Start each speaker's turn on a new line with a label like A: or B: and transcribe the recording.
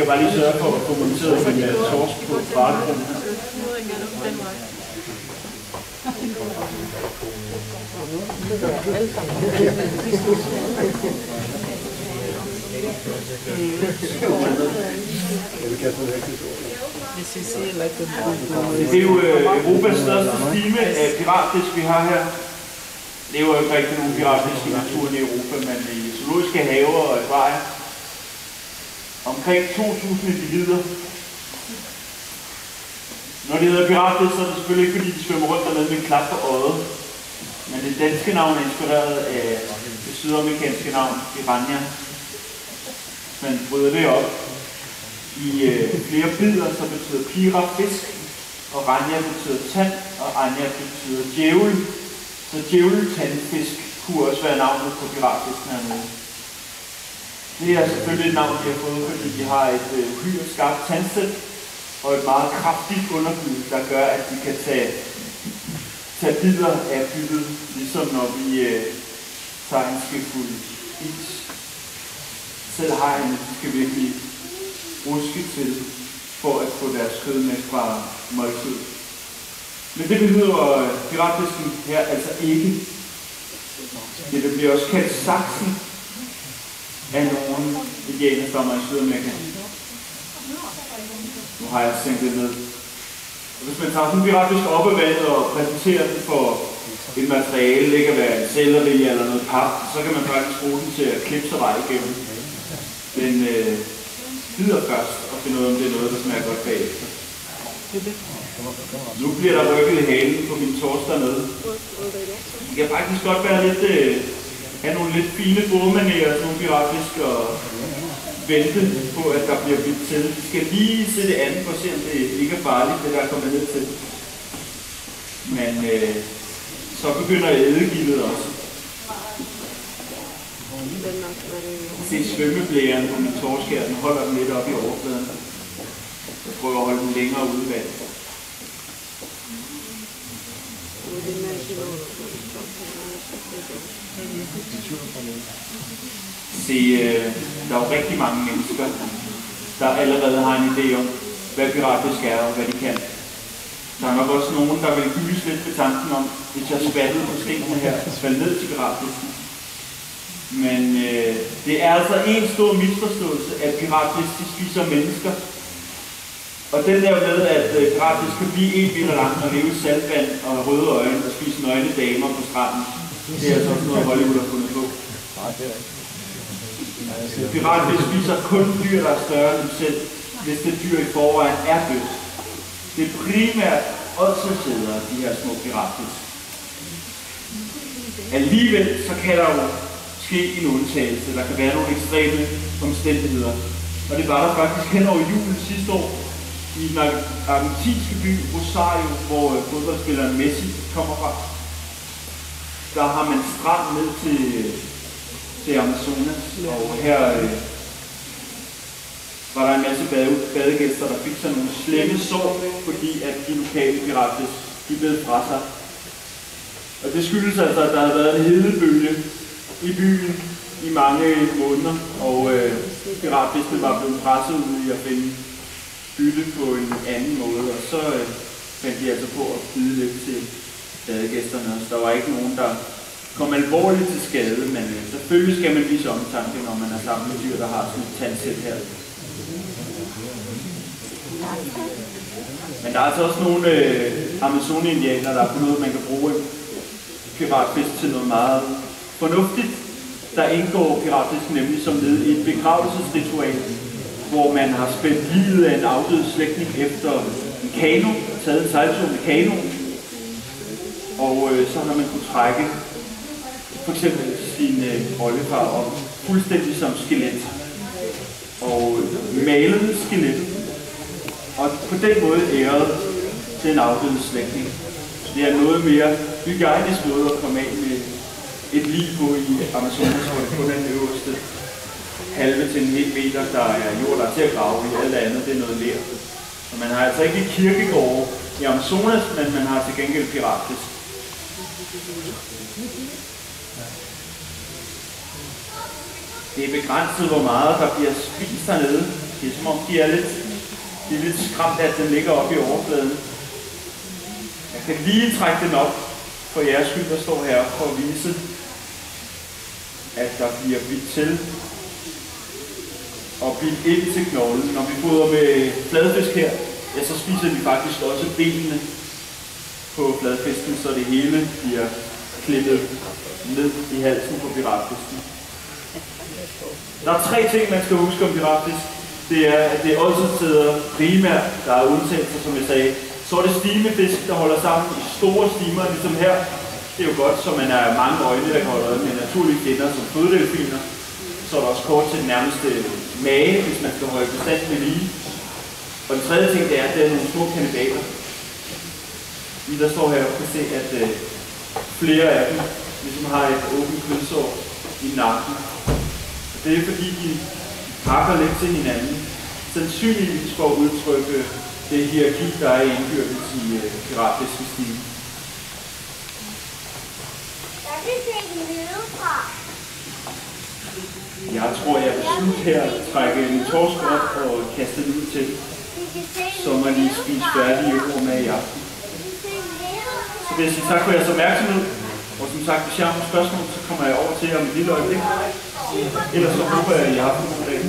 A: skal bare lige sørge for at få monteret med en torsk på bartegrunden her. Det er jo Europas største stime af piratfisk, vi har her. Det er jo ikke rigtig nogen piratfisk i naturen i Europa, men i zoologiske haver og akvarier. Omkring 2.000 individer. Når det hedder piratfisk, så er det selvfølgelig ikke fordi de svømmer rundt dernede med en klap på øjet. Men det danske navn er inspireret af det sydamerikanske navn piranha. Man bryder det op i flere bidder, så betyder pira fisk, og ranja betyder tand, og anja betyder djævel. Så djæveltandfisk kunne også være navnet på piratfisken hernede. Det er selvfølgelig et navn, de har fået, fordi de har et uhyre skarpt tandsæt og et meget kraftigt underbid, der gør, at de kan tage bidder af byttet, ligesom når vi tager en skefuld is. Selv hajerne, de skal virkelig ruske til for at få deres kødmæstbare måltid. Men det behøver piratfisken her altså ikke. Det bliver også kaldt saksen af nogle indianerstammer i Sydamerika. Nu har jeg sænkt det ned. Og hvis man tager sådan en piratfisk op af vandet og præsenterer den for et materiale, det kan være en selleri eller noget pap, så kan man faktisk bruge den til at klippe sig vej igennem. Den bider først og finde ud af, om det er noget, der smager godt bagefter. Nu bliver der rykket i halen på min torsk dernede. Det kan faktisk godt være lidt, have nogle lidt fine bordmanerer, sådan nogle piratfisk, og vente på, at der bliver bidt til. Vi skal lige se det andet for at se, om det ikke er farligt, det der kommer ned til. Men så begynder ædegildet også. Se svømmeblæren på min torsk her, den holder den lidt op i overfladen. Jeg prøver at holde den længere ude i vandet. Se, der er jo rigtig mange mennesker, der allerede har en idé om, hvad piratfisk er og hvad de kan. Der er nok også nogen, der vil gyse lidt ved tanken om, hvis jeg spattede på stenene her, falde ned til piratfisken. Men det er altså en stor misforståelse, at piratfisk spiser mennesker. Og den der med, at piratfisk kan blive 1 meter lang og leve i saltvand og røde øjne og spise nøgne damer på stranden, det er altså også noget, Hollywood har fundet på. Piratfisk spiser kun dyr, der er større end dem selv, hvis det dyr i forvejen er dødt. Det er primært ådselsædere, de her små piratfisk. Alligevel så kan der jo ske en undtagelse. Der kan være nogle ekstreme omstændigheder. Og det var der faktisk hen over julen sidste år i den argentinske by Rosario, hvor fodboldspilleren Messi kommer fra. Der har man strand ned til Amazonas, og her var der en masse badegæster, der fik sådan nogle slemme sår, fordi at de lokale piratfisk, de blev fra sig. Og det skyldes altså, at der havde været en hedebølge i byen i mange måneder, og piratfiskene var blevet presset ud i at finde bytte på en anden måde, og så fandt de altså på at byde lidt til badegæsterne. Så der var ikke nogen, der kom alvorligt til skade, men selvfølgelig skal man vise omtanke, når man er sammen med dyr, der har sådan et tandsæt her. Men der er altså også nogle Amazon-indianer, der har fundet ud, at man kan bruge piratfisk til noget meget fornuftigt. Der indgår piratfisk nemlig som led i et begravelsesritual, hvor man har spændt livet af en afdød slægtning efter en kano, taget en sejltur med kano, og så har man kunnet trække for eksempel sin oldefar op fuldstændig som skelet, og malet skelet, og på den måde æret til en afdød slægtning. Det er noget mere hygiejnisk måde at komme af med et lig på i Amazonas, hvor det kun er den øverste halve til en hel meter, der er jord, der er til at grave i. Alt andet, det er noget ler. Så man har altså ikke kirkegårde i Amazonas, men man har til gengæld piratfisk. Det er begrænset, hvor meget der bliver spist hernede. Det er som om, de er lidt skræmt, at den ligger oppe i overfladen. Jeg kan lige trække den op for jeres skyld, der står her, for at vise, at der bliver bidt til og bidt ind til knoglen. Når vi fodrer med fladfisk her, ja, så spiser vi faktisk også benene på fladfisken, så det hele bliver klippet ned i halsen på piratfisken. Der er 3 ting, man skal huske om piratfisk. Det er, at det er oddsetæder primært, der er undtagelser, som jeg sagde. Så er det stimefisk, der holder sammen i store stimer, ligesom her. Det er jo godt, så man er mange øjne, der kan holde øje med naturlige fjender som fødedelfiner. Så er der også kort til den nærmeste mage, hvis man skal holde bestand med lige. Og den tredje ting, det er, at det er nogle små kannibaler. I der står her og kan se, at flere af dem ligesom har et åbent kødsår i nakken. Det er fordi, de pakker lidt til hinanden, sandsynligvis for at udtrykke det hierarki, der er indbyrdes i piratfiskestilen. Jeg tror, jeg vil slutte her, trække en torsk op og kaste den ud til, så man lige spiser færdige ord med i aften. Så vil jeg sige tak for jeres opmærksomhed, og som sagt, hvis jeg har nogle spørgsmål, så kommer jeg over til jer om et lille øjeblik. Ellers så håber jeg, at I har haft en god dag.